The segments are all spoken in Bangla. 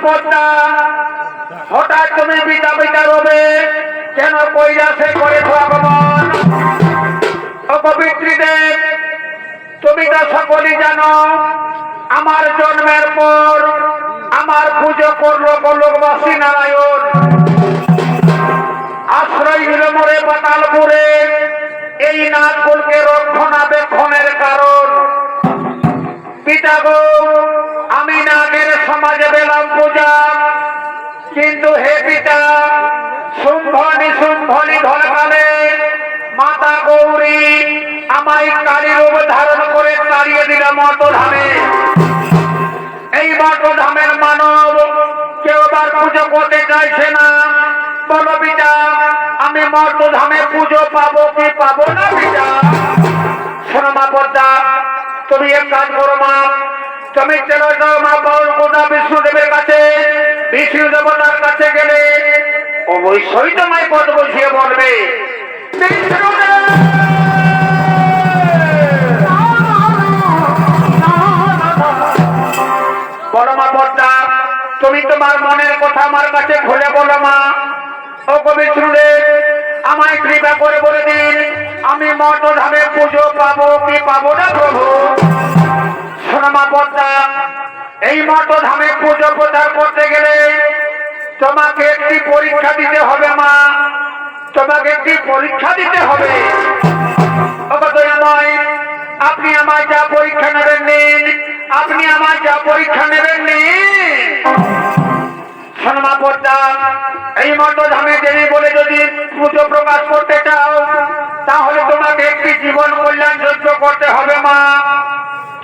পদ্মা হঠাৎ তুমি পিতা পিতা রবে কেন কৈলাসে করেছ আগমন? অপবিত্রীদেব তুমি তো সকলেই জানো আমার জন্মের পর আমার পুজো করলো গোলকবাসী নারায়ণ, আশ্রয় দিল মোরে পাতালপুরে এই নাগকুলকে রক্ষণাবেক্ষণের কারণ। পিতা গো আমি নাগের সমাজে পেলাম পূজা, কিন্তু হে পিতা শুম্ভনি শুম্ভনি ধরকালে মাতা গৌরী আমায় কালী রূপ ধারণ করে তাড়িয়ে দিল মর্তধামে। এই মর্তধামের মানব কেউ আবার পুজো করতে চাইছে না। বলো পিতা আমি মর্তধামে পুজো পাবো কি পাবো না? পিতা শোনো মা পদ্মা, তুমি এক কাজ করো মা, তুমি চলো যাও মা গোটা বিষ্ণুদেবের কাছে। বিষ্ণু দেবতার কাছে গেলে অবশ্যই তোমায় পদ বসিয়ে বলবে বলো মা পদ্মা, তুমি তোমার মনের কথা আমার কাছে খুলে বলো মা। ও বিষ্ণুদেব আমায় কৃপা করে বলে দিন আমি মর্তধামে পুজো পাবো কি পাবো না প্রভু? শোনো মা পদ্মা, এই মর্তধামে পুজো প্রচার করতে গেলে তোমাকে একটি পরীক্ষা দিতে হবে মা, তোমাকে একটি পরীক্ষা দিতে হবে। আপনি আমার যা পরীক্ষা নেবেন নিন, আপনি আমার যা পরীক্ষা নেবেন নিন। শোনো মা পদ্মা, এই মর্তধামে দেবী বলে যদি পুজো প্রকাশ করতে চাও তাহলে তোমাকে একটি জীবন কল্যাণ যজ্ঞ করতে হবে মা,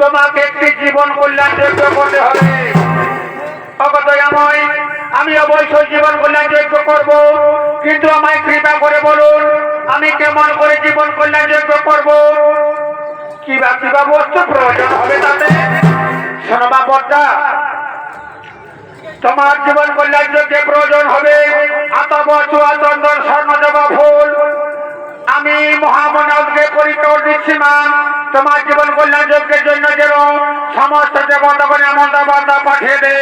তোমাকে একটি জীবন কল্যাণ যজ্ঞ করতে হবে। আমি অবশ্যই জীবন কল্যাণ যজ্ঞ করব, কিন্তু আমায় কৃপা করে বলুন আমি কেমন করে জীবন কল্যাণ যজ্ঞ করব, কিবা বস্তু প্রয়োজন হবে তাতে? শোনো মা পদ্মা, তোমার জীবন কল্যাণ যজ্ঞে প্রয়োজন হবে আতপ চুয়া চন্দন স্বর্ণ জবা ফুল। আমি মহামনাকে পরীক্ষা দিচ্ছি মা, তোমার জীবন কল্যাণ যজ্ঞের জন্য যেন সমস্ত দেবতাগণ এমন বার্তা পাঠিয়ে দে।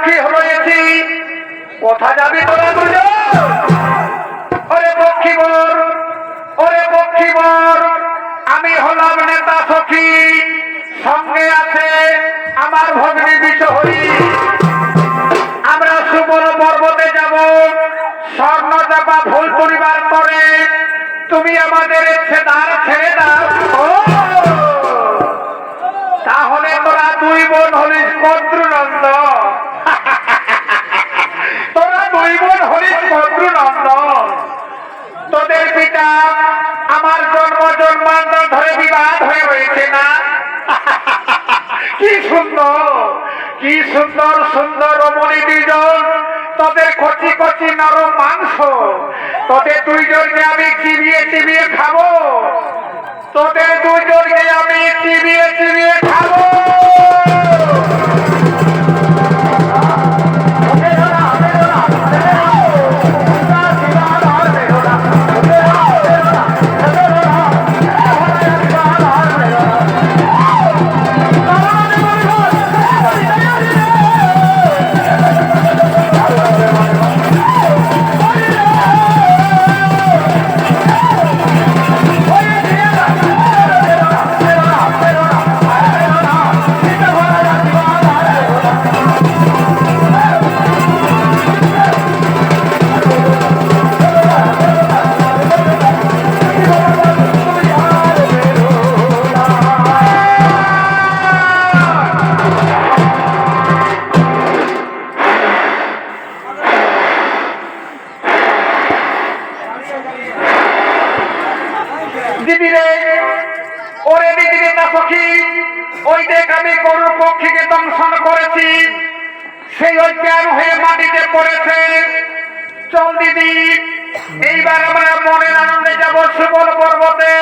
পক্ষী হয়েছি, কোথা যাবি তোরা দুজন? ওরে পক্ষীবর, ওরে পক্ষীবর, আমি হলাম নেতা সখী, সঙ্গে আছে আমার ভগ্নী বিশহরী। আমরা সুবল পর্বতে যাব, স্বর্ণ চাপা ফুল তুলিবার পরে তুমি আমাদের ছেদার ছেড়ে দাও। তাহলে তোরা দুই বোন হলিস কদ্রুনন্দ, তোরা দুই বোন হলিস কদ্রুনন্দন। তোদের পিতা আমার জন্ম জন্মান্তর ধরে বিবাদ হয়ে রয়েছে না? কি সুন্দর, কি সুন্দর সুন্দর রমণী দুইজন, তোদের কচি কচি নরম মাংস, তোদের দুইজনকে আমি চিবিয়ে চিবিয়ে খাবো, তোদের দুইজনকে আমি চিবিয়ে চিবিয়ে খাবো। দিদিরে, ওরে দিদিরে না সখী, ওই দেখ আমি গরুর পক্ষীকে দংশন করেছি, সেই অজ্ঞান হয়ে মাটিতে পড়েছে। চল দিদি, এইবার আমরা মনের আনন্দে যাব সুবল পর্বতে,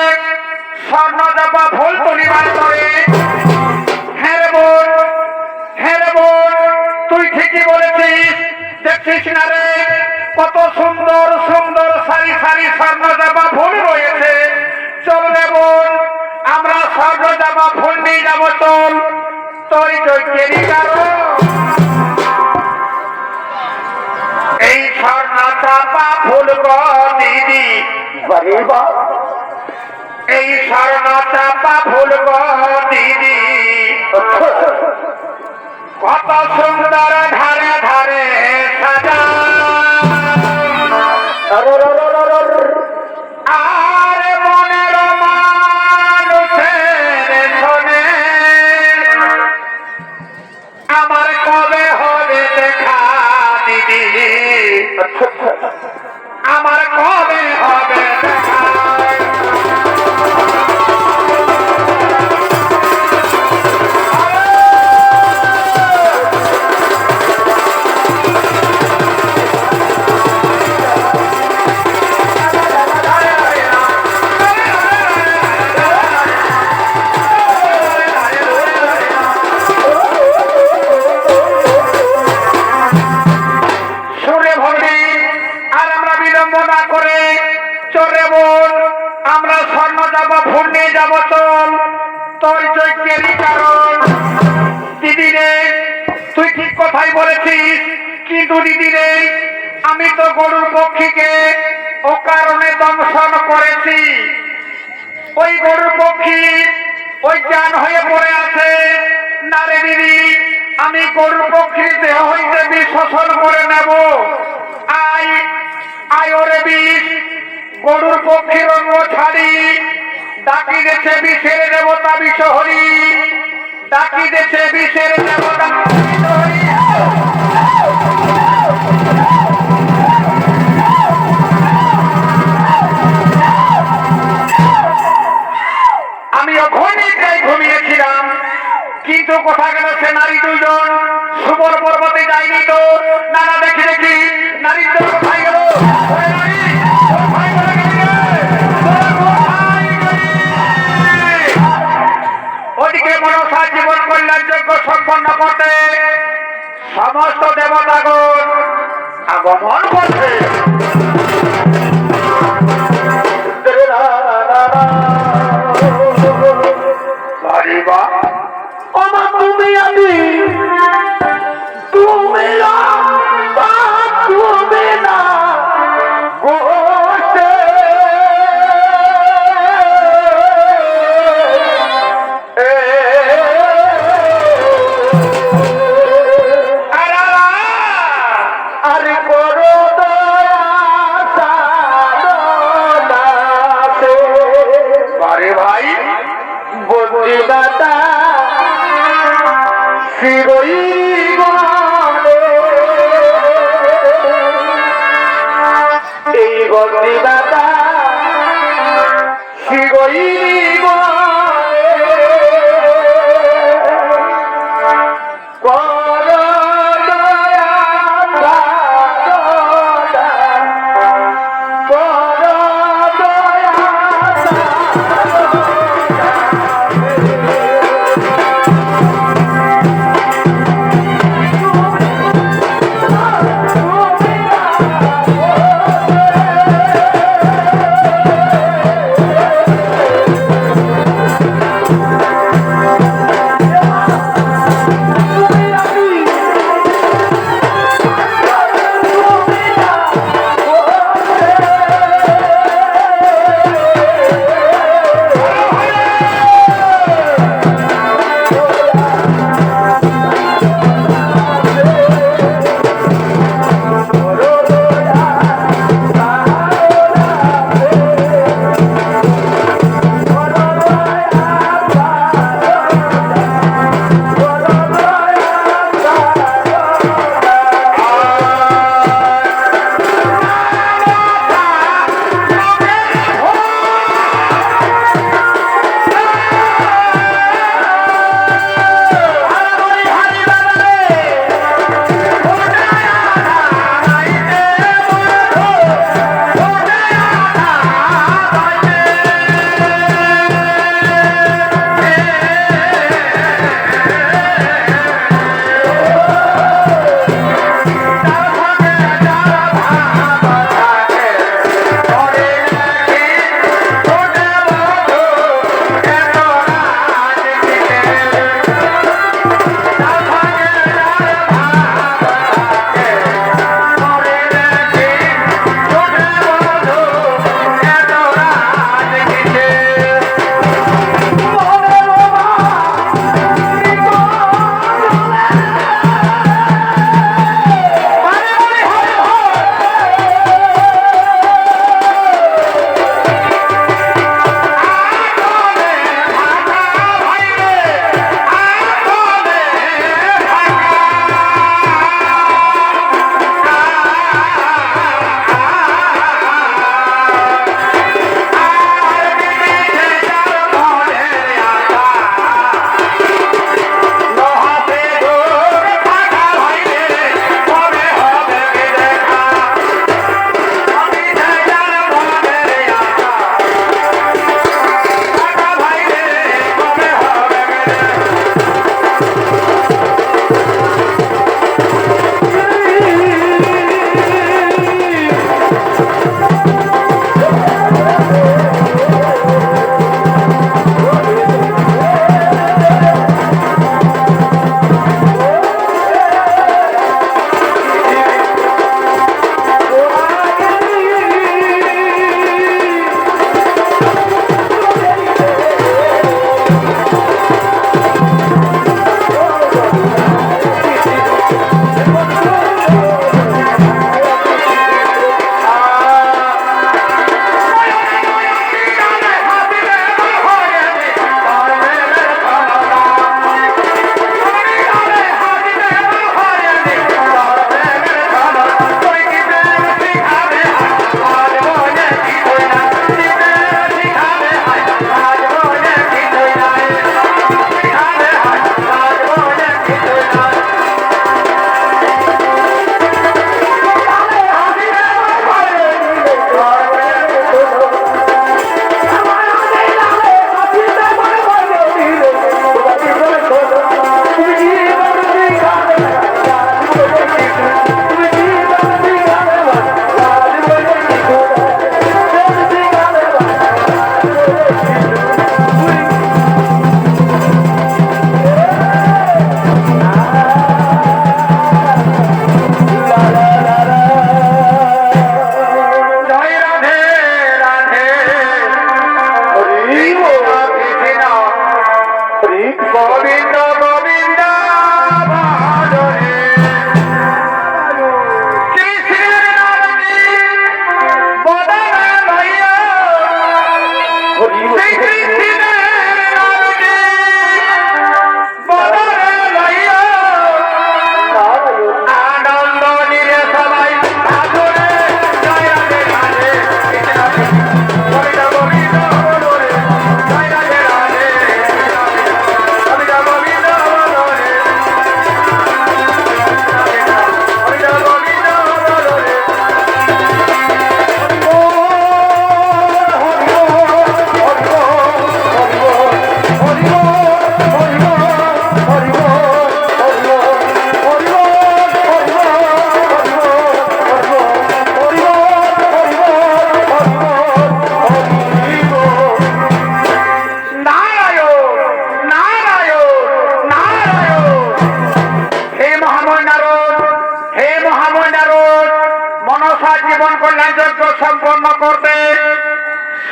স্বর্ণ চাপা ফুল তুলিবার পরে। হ্যাঁ রে বোন, হ্যাঁ রে বোন, তুই ঠিকই বলেছিস। দেখছিস না রে কত সুন্দর সুন্দর সারি সারি স্বর্ণ চাপা ফুল রয়েছে। চল রে বোন, আমরা স্বর্ণ চাপা ফুল নিয়ে যাবো। চল, তোর যজ্ঞেরই কারণ এই স্বর্ণ চাপা ফুল গো দিদি, এই স্বর্ণ চাপা ফুল গো দিদি, কত সুন্দর ধারে ধারে সাজা। আর মনের মানুষের শোনে আমার কবে হবে দেখা দিদি, আমার কবে হবে দেখা। আমরা স্বর্ণ চাপা ফুল নিয়ে যাবো। চল, তোর যজ্ঞেরই কারণ। দিদি রে, তুই ঠিক কথাই বলেছিস, কিন্তু দিদি রে আমি তো গরুর পক্ষীকে ও কারণে দংশন করেছি। ওই গরুর পক্ষী ওই জ্ঞান হয়ে পড়ে আছে না রে দিদি, আমি গরুর পক্ষীর দেহ হইতে বিষ শোষণ করে নেব। আই আয় ওরে বিষ, গরুর পক্ষীর অঙ্গ ছাড়ি, ডাকি দেছে বিষের দেবতা বিশহরী, ডাকি দেছে বিষের দেবতা বিশহরী। আমিও ঘনিটাই ঘুমিয়েছিলাম, কিন্তু কোথা গেল সে নারী দুইজন? সুবল পর্বতে যায়নি তো? না না, দেখি দেখি নারী তো কোথায় গেল? ওদিকে মনসা জীবন কল্যাণ যজ্ঞ সম্পন্ন করতে সমস্ত দেবতাগণ আগমন করছে। তুমি আমি, তুমি দাদা শিগই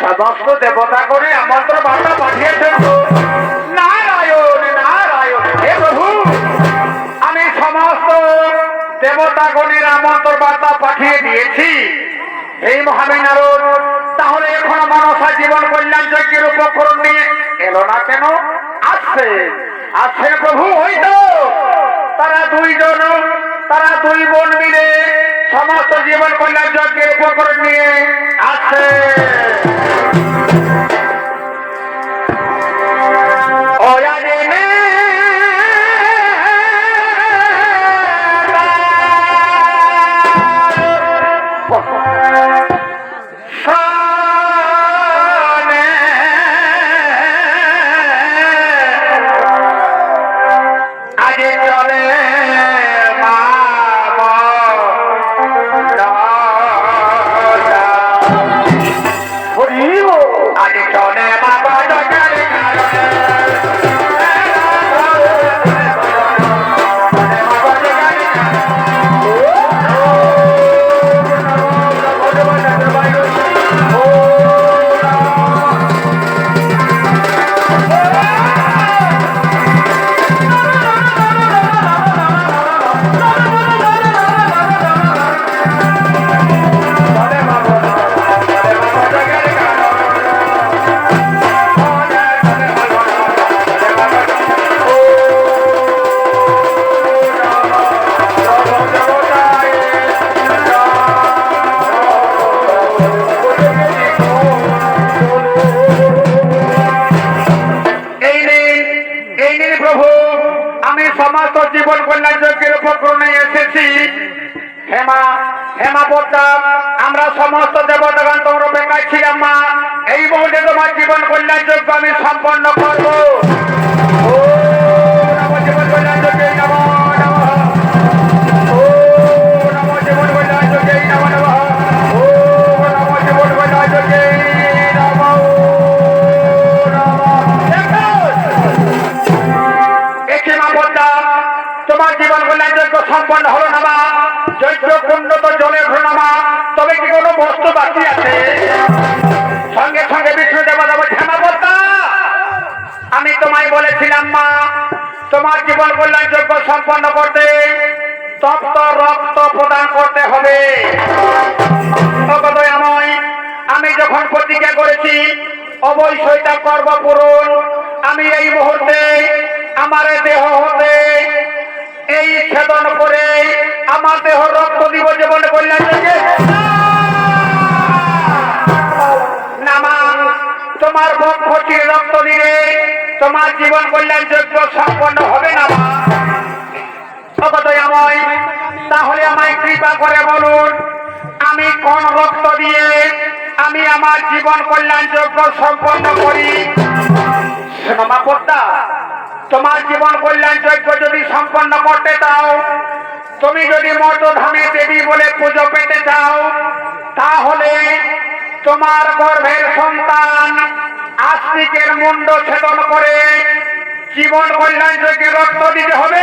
সমস্ত দেবতা করে আমন্ত্র বার্তা পাঠিয়েছেন। নারায়ণ নারায়ণ। হে প্রভু, আমি সমস্ত দেবতাগণের আমন্ত্রণ বার্তা পাঠিয়ে দিয়েছি। এই মহাবিনারদ তাহলে এখন মনসা জীবন কল্যাণ যজ্ঞের উপকরণ নিয়ে এলো না কেন? আসছে আসছে প্রভু। ওই তো তারা দুইজন, তারা দুই বোন মিলে সমস্ত জীবন কল্যাণ যজ্ঞের উপকরণ নিয়ে আসছে। সমস্ত জীবন কল্যাণ যজ্ঞের উপকরণে এসেছি। হেমা হেমা বলতাম, আমরা সমস্ত দেবতাগণ তোমার অপেক্ষায় ছিলাম মা। এই মুহূর্তে তোমার জীবন কল্যাণ যজ্ঞ আমি সম্পন্ন করবো। ও নমো জীবন কল্যাণ যজ্ঞে নমো নমঃ। ও নমো জীবন কল্যাণ যজ্ঞে নমো নমঃ। ও নমো জীবন কল্যাণ যজ্ঞে নমো নমঃ। একে মা বলতাম, তোমার জীবন কল্যাণ যজ্ঞ সম্পন্ন হলো না মা। যজ্ঞ কুণ্ড তো জলে হলো না মা। তবে কি কোনো বস্তু বাকি আছে? সঙ্গে সঙ্গে বিষ্ণু দেবতা বলছে, মা বলতা, আমি তোমায় বলেছিলাম মা, তোমার জীবন কল্যাণ যজ্ঞ সম্পন্ন করতে তপ্ত রক্ত প্রদান করতে হবে। আমি যখন প্রতিজ্ঞা করেছি অবশ্যই তা করব পূরণ। আমি এই মুহূর্তে আমার দেহ হতে এই ছেদন করে আমার দেহ রক্ত দিব জীবন কল্যাণ যজ্ঞে। না মা, তোমার বক্ষ চিরে রক্ত দিলে তোমার জীবন কল্যাণ যজ্ঞ সম্পন্ন হবে না মা। তাহলে আমায় কৃপা করে বলুন, আমি কোন রক্ত দিয়ে আমি আমার জীবন কল্যাণ যজ্ঞ সম্পন্ন করি? মা পদ্মা, তোমার জীবন কল্যাণ যজ্ঞ যদি সম্পন্ন করতে চাও, তুমি যদি মর্তধামে দেবী বলে পুজো পেতে চাও, তাহলে তোমার গর্ভের সন্তান আস্তিকের মুন্ড ছেদন করে জীবন কল্যাণ যজ্ঞে রক্ত দিতে হবে।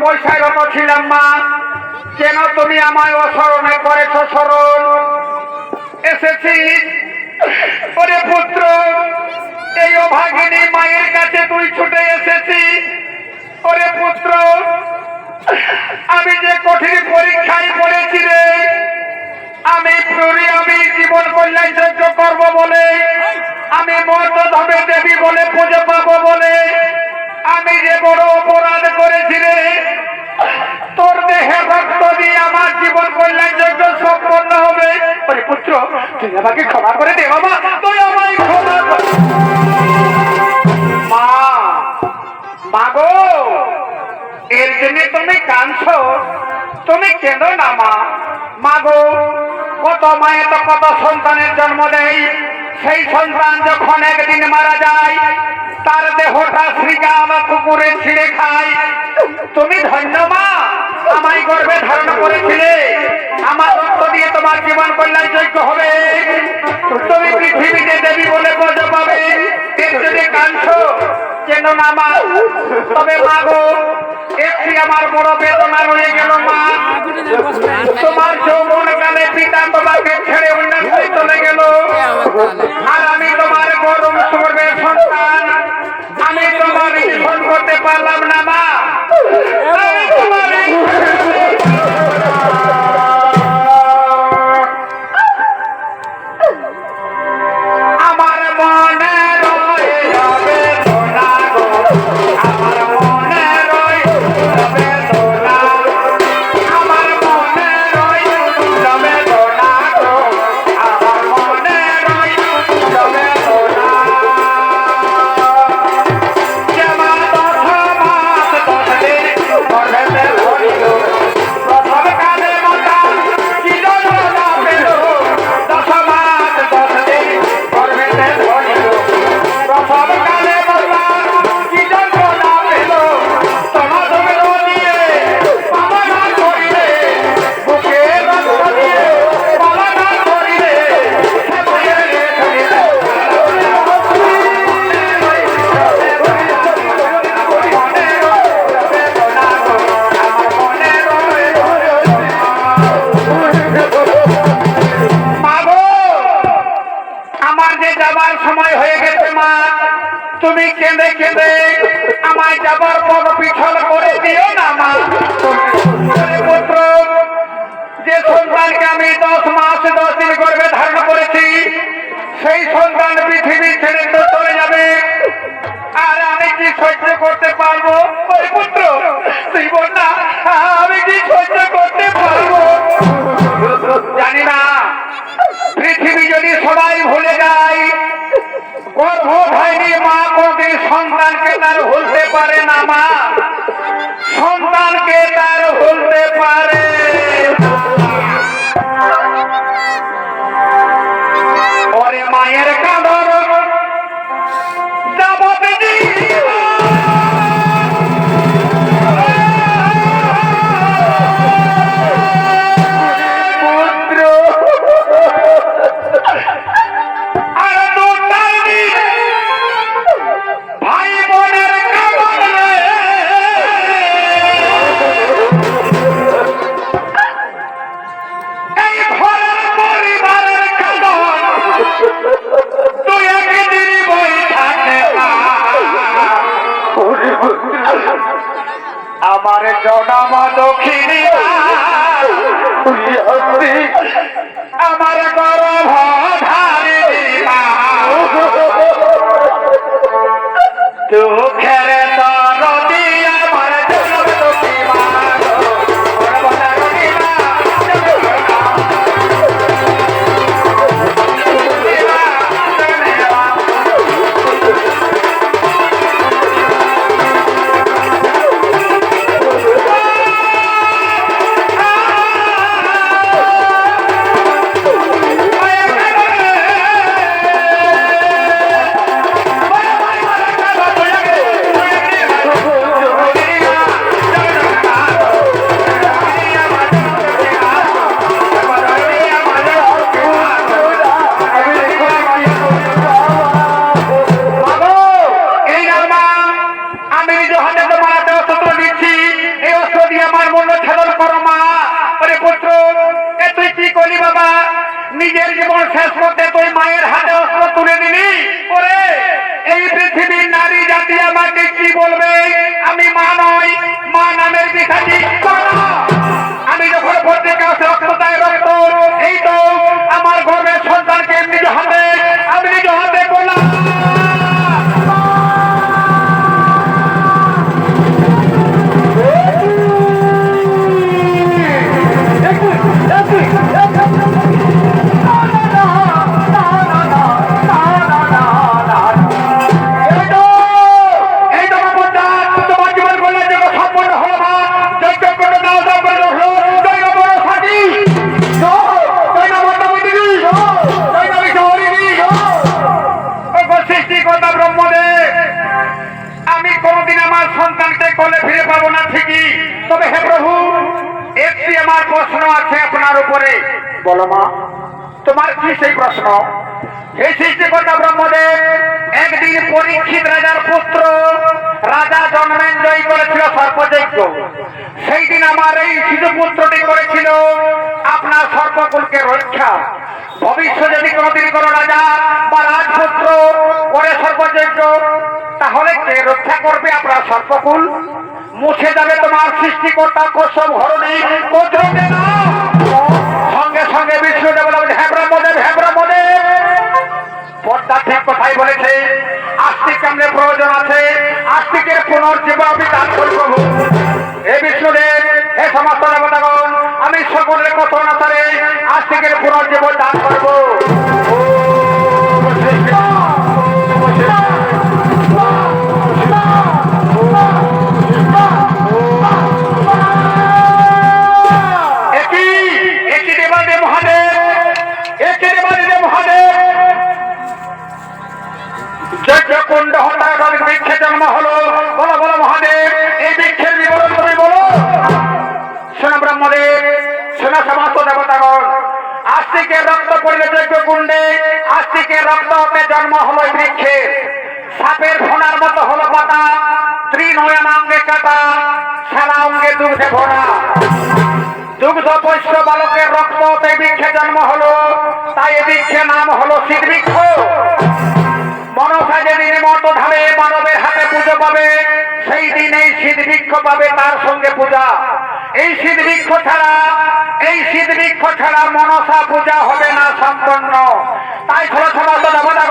পয়সায় রত ছিলাম মা, কেন তুমি আমায় অস্মরণে করেছ স্মরণ? এসেছি ওরে পুত্র, এই অভাগিনী মায়ের কাছে তুই ছুটে এসেছি। ওরে পুত্র, আমি যে কঠিন পরীক্ষায় পড়েছি রে, আমি জীবন কল্যাণ যজ্ঞ করব বলে, আমি মর্তধামে দেবী বলে পুজো পাবো বলে, আমি যে বড় অপরাধ করেছি রে। তোর দেহে রক্ত দিয়ে আমার জীবন কল্যাণ যজ্ঞ সম্পন্ন হবে। ওরে পুত্র, তুই আমাকে ক্ষমা করে দে বাবা, তুই আমায় ক্ষমা কর। মা, মাগো, এর জন্য তুমি কাঁদছো? তুমি কেঁদো না মা। মাগো, কত মায়ে তো কত সন্তানের জন্ম দেয়, সেই সন্তান যখন একদিন মারা যায়, তার দেহটা শ্রীকাল কুকুরে ছিঁড়ে খায়। তুমি ধন্য মা, আমায় গর্বে ধারণ করেছিলে, আমার রক্ত দিয়ে তোমার জীবন কল্যাণ যোগ্য হবে, তুমি পৃথিবীতে দেবী বলে পুজো পাবে। এর জন্য কাঁদছো? কেন না মা। তবে মাগো, একটি আমার বড় বেদনা রয়ে গেল মা। তোমার যৌবন কালে পিতা তোমাকে ছেড়ে অন্যত্র চলে গেল, আর আমি তোমার গরম সর্বের সন্তান, আমি তোমার ঈর্ষণ করতে পারলাম না মা। আমি তোমার আমার মনে রয়ে যাবে সোনা গো, আমার মনে রয়ে যাবে সোনা, আমার মনে রয়ে যাবে সোনা গো, আমার মনে রয়ে যাবে সোনা। যেমা 10 মাস 10 দিন গর্ভেতে ধরিল, প্রথম কালে মাতা কি যন্ত্রণা পেল, 10 মাস 10 দিন গর্ভেতে ধরিল, প্রথম কালে মাতা কি যন্ত্রণা পেল, তোমার ধরিল দিয়ে পালনা করিলে, বুকে রক্ত দিয়ে পালনা করিলে, সে মায়ের রেখে মাগো, আমার যে যাবার সময় হয়ে গেছে মা, তুমি কেঁদে কেঁদে আমায় যাবার পথ পিছল করে দিও না মা। ওরে পুত্র, যে সন্তানকে আমি 10 মাস 10 দিন গর্ভে ধারণ করেছি, সেই সন্তান পৃথিবী ছেড়ে তো চলে যাবে, আর আমি কি সহ্য করতে পারবো? ওই পুত্র, তুই বল না, আমি কি সহ্য করতে পারবো? জানি না, পৃথিবী যদি সবাই ভুলে যায়, গর্ভধারিণী মা কোনদিন সন্তানকে তার ভুলতে পারে না মা, সন্তানকে তার ভুলতে পারে। ওরে মায়ের কাঁদর যাবত পুত্র, আর দুটাই ভাই বোনের কাঁদর রে, এই ঘরের পরিবারের কাঁদর তুই একদিন বই থাকে না। আমার জনম দক্ষিণী আমার গর্ভধারিণী মা, দুঃখের দরদি আমার জনম দক্ষিণী মা, গর্ভধারিণী মা, জাতি আমাকে কি বলবে? আমি মা নই, মা নামের ভিখারি। আমি যখন পত্রিকা রক্তদায় রক্ত, এই তো আমার গর্বের সন্তানকে আমি নিজ হাতে করলাম। আমি কোনদিন আমার সন্তানকে কোলে ফিরে পাবো না ঠিকই, তবে হে প্রভু, একটি আমার প্রশ্ন আছে আপনার উপরে। বলো মা, তোমার কি সেই প্রশ্ন? হে সৃষ্টিকর্তা ব্রহ্মদেব, একদিন পরীক্ষিত রাজার পুত্র রাজা জন্মেঞ্জয় করেছিল সর্পযজ্ঞ। সেই দিন আমার এই শিশু পুত্রটি করেছিল আপনার সর্পকুলকে রক্ষা। ভবিষ্যৎ যদি কোনদিন কোন রাজা বা রাজপুত্র করে সর্পযজ্ঞ, তাহলে কে রক্ষা করবে আপনার সর্পকুল? মুছে যাবে তোমার সৃষ্টিকর্তা কসম হরণী কোত্রকে না। সঙ্গে সঙ্গে বিষ্ণুদেব বললেন, হে ব্রহ্মদেব, হে ব্রহ্মদেব, পর্দা ঠিক কথাই বলেছে। আস্তিক কেমনে প্রয়োজন আছে, আস্তিকের পুনর্জীব আমি দান করব। হে বিষ্ণুদেব, হে সমস্ত দেবতাগণ, আমি সকলের কথা অনুসারে আস্তিকের পুনর্জীব দান করব। যজ্ঞকুণ্ড হঠাৎ বৃক্ষে জন্ম হলো। বলো বলো মহাদেব, এই বৃক্ষের বিবরণ তুমি বলো। শোনো ব্রহ্মদেব, শোনো সমস্ত দেবতাগণ, আস্তিকের রক্ত পড়লে যজ্ঞকুণ্ডে, আস্তিকের রক্ত হতে জন্ম হলো এই বৃক্ষের। সাপের ফোনার মতো হলো পাতা, তৃণয়ন অঙ্গে কাটা, সারা অঙ্গে দুগ্ধে ভরা। দুগ্ধ পৈষ্য বালকের রক্ত হতে বৃক্ষে জন্ম হলো, তাই এই বৃক্ষের নাম হলো সিদ্ধবৃক্ষ। মনসা যেদিন মত ধাবে মানবের হাতে পুজো পাবে, সেই দিন এই সিদ্ধবৃক্ষ পাবে তার সঙ্গে পূজা। এই সিদ্ধবৃক্ষ ছাড়া মনসা পূজা হবে না সম্পন্ন। তাই সমস্ত দেবতা